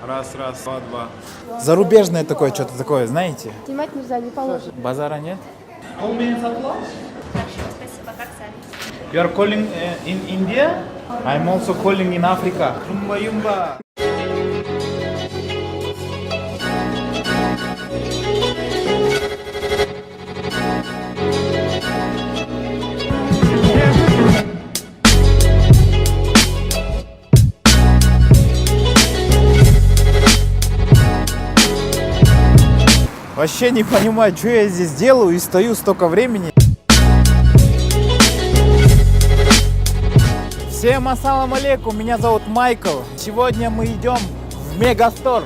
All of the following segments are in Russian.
Раз, два, два. Зарубежное такое, что-то такое, знаете? Снимать нельзя, не положено. Базара нет? Спасибо, как сами. You are calling in India? I'm also calling in Africa. Юмба-юмба. Вообще не понимаю, что я здесь делаю и стою столько времени. Всем ассалам алейкум, меня зовут Майкл. Сегодня мы идем в Мегастор.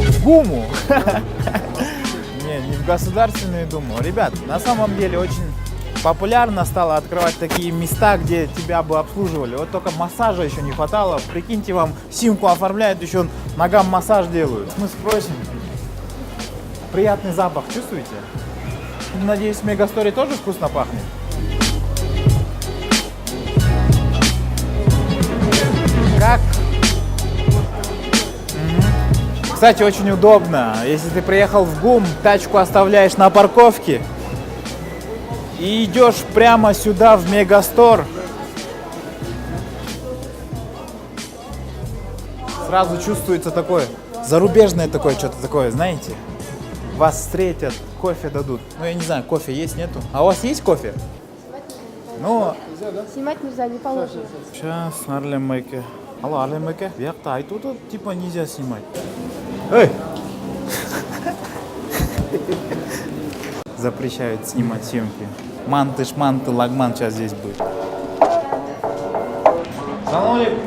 В Гуму. Не в Государственную Думу. Ребят, на самом деле очень популярно стало открывать такие места, где тебя бы обслуживали. Вот только массажа еще не хватало. Прикиньте, вам симку оформляют, еще ногам массаж делают. Мы спросим. Приятный запах чувствуете? Надеюсь, в Мегасторе тоже вкусно пахнет. Как? Кстати, очень удобно. Если ты приехал в ГУМ, тачку оставляешь на парковке и идешь прямо сюда, в Мегастор. Сразу чувствуется такое зарубежное такое, что-то такое, знаете? Вас встретят, кофе дадут. Ну, я не знаю, кофе есть, нету? А у вас есть кофе? Ну... Снимать нельзя, не положено. Сейчас, Арлембеке. Алло, Арлембеке, вяхта, тут типа нельзя снимать. Эй! Запрещают снимать съемки. Манты, лагман сейчас здесь будет. Салам алейкум.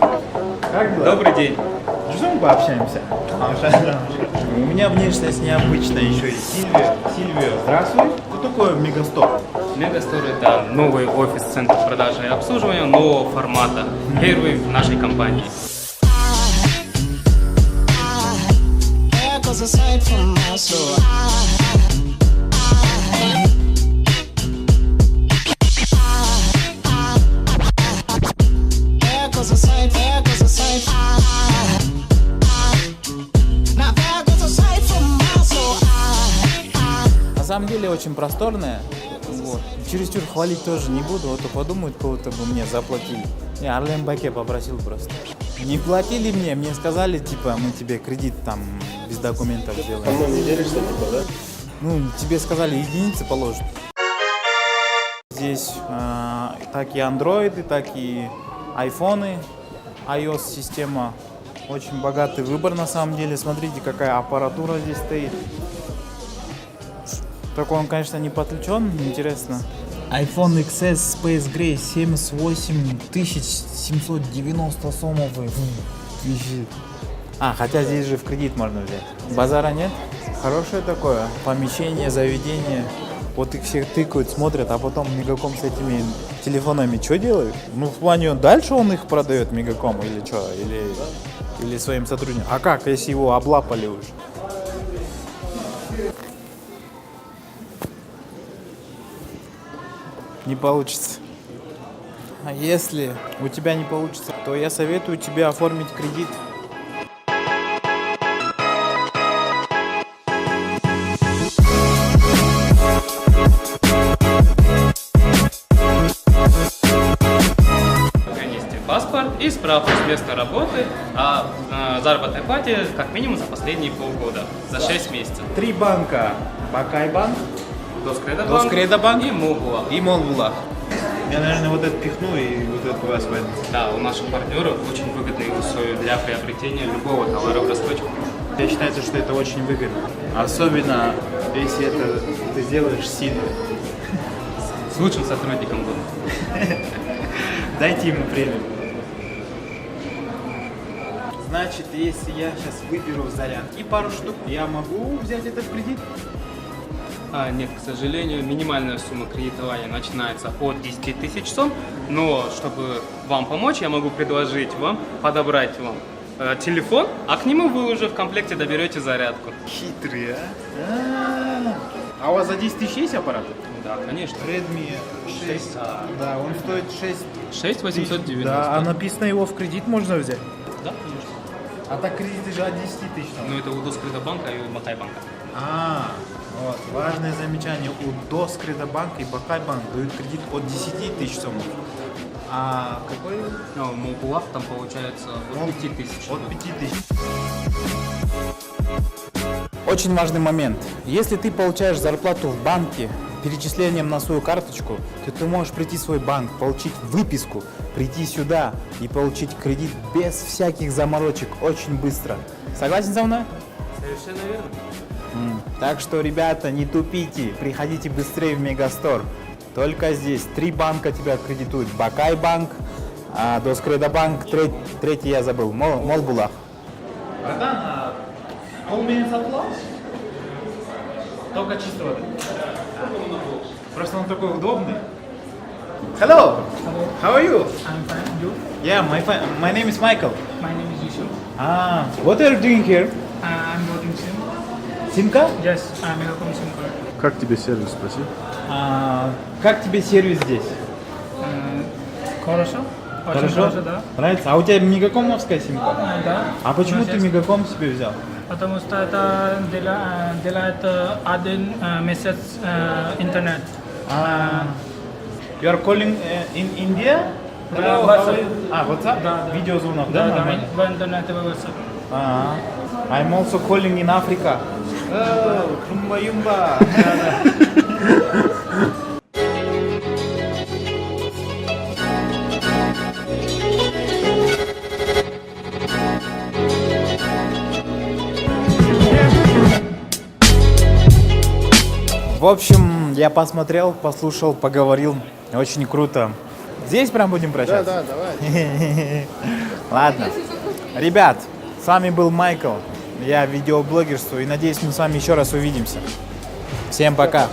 Как дела? Добрый день. Что мы пообщаемся? У меня внешность необычная, еще и Сильвио. Здравствуй. Что такое Мегастор? Мегастор — это новый офис-центр продажи и обслуживания нового формата. Первый в нашей компании. На самом деле очень просторная. Вот. Чересчур хвалить тоже не буду, а то подумают, кого-то бы мне заплатили. Не, Арлембеке попросил просто. Не платили мне сказали, типа, мы тебе кредит там без документов сделаем. По-моему, не делишься, типа, да? Ну, тебе сказали, единицы положат. Здесь так и андроиды, так и айфоны, iOS-система. Очень богатый выбор на самом деле. Смотрите, какая аппаратура здесь стоит. Только он, конечно, не подключен, интересно. iPhone XS Space Gray 78790 сомов. Хотя здесь же в кредит можно взять. Базара нет? Хорошее такое помещение, заведение. Вот их всех тыкают, смотрят, а потом Мегаком с этими телефонами что делает? Ну, в плане, дальше он их продает, Мегаком, или что? Или своим сотрудникам. А как, если его облапали уже? Не получится. А если у тебя не получится, то я советую тебе оформить кредит. Принести паспорт и справку с места работы о заработной плате как минимум за последние полгода, за 6 месяцев. 3 банка. Бакайбанк, Доскредобанк и Молбулак. и Молбулак. Я, наверное, вот это пихну и вот это у вас возьму. Да, у наших партнеров очень выгодные условия для приобретения любого товара в рассрочку. Я считаю, что это очень выгодно. Особенно, если это ты сделаешь сильно. С лучшим сотрудником года. Дайте ему премию. Значит, если я сейчас выберу в зарядке пару штук, я могу взять это в кредит? Нет, к сожалению, минимальная сумма кредитования начинается от 10 тысяч сом, но чтобы вам помочь, я могу предложить вам, подобрать вам телефон, а к нему вы уже в комплекте доберете зарядку. Хитрый, а? А у вас за 10 тысяч есть аппарат? Да, конечно. Redmi 6. Да, он стоит 6 6890. Да, а написано его в кредит можно взять. Да, конечно. А так кредиты же от 10 тысяч. Но это у Доскредобанка и у Бакайбанка. Вот, важное замечание. У Доскредобанка и Бакайбанк дают кредит от 10 тысяч сомов. А какой? Ну, Мобулав там получается от 5000. От 5000. Очень важный момент. Если ты получаешь зарплату в банке перечислением на свою карточку, то ты можешь прийти в свой банк, получить выписку, прийти сюда и получить кредит без всяких заморочек очень быстро. Согласен со мной? Совершенно верно. Так что, ребята, не тупите, приходите быстрее в Мегастор. Только здесь 3 банка тебя кредитуют. Бакайбанк, Доскредобанк, третий я забыл, Молбулах. Братан, полмесяца отплат? Только чисто воды. Просто он такой удобный. Hello. How are you? I'm fine. You? Yeah, my name is Michael. My name is Yusuf. What are you doing here? I'm working SIM. Симка? Yes, I'm Megacom SIM card. Как тебе сервис, спроси? Как тебе сервис здесь? Хорошо? Очень хорошо, да. Нравится? А у тебя мегакомовская симка? Да. А почему У нас ты есть. мегаком себе взял? Потому что это делает один месяц интернет. You are calling in India? Да, Hello, WhatsApp. how are you? WhatsApp? Да. Видеозвонок, Да, да? да, Нормально? в интернете в WhatsApp. I'm also calling in Africa. Oh, юмба-юмба. В общем, я посмотрел, послушал, поговорил. Очень круто. Здесь прям будем прощаться? Да, давай. Ладно. Ребят, с вами был Майкл. Я видеоблогерствую и надеюсь, мы с вами еще раз увидимся. Всем пока.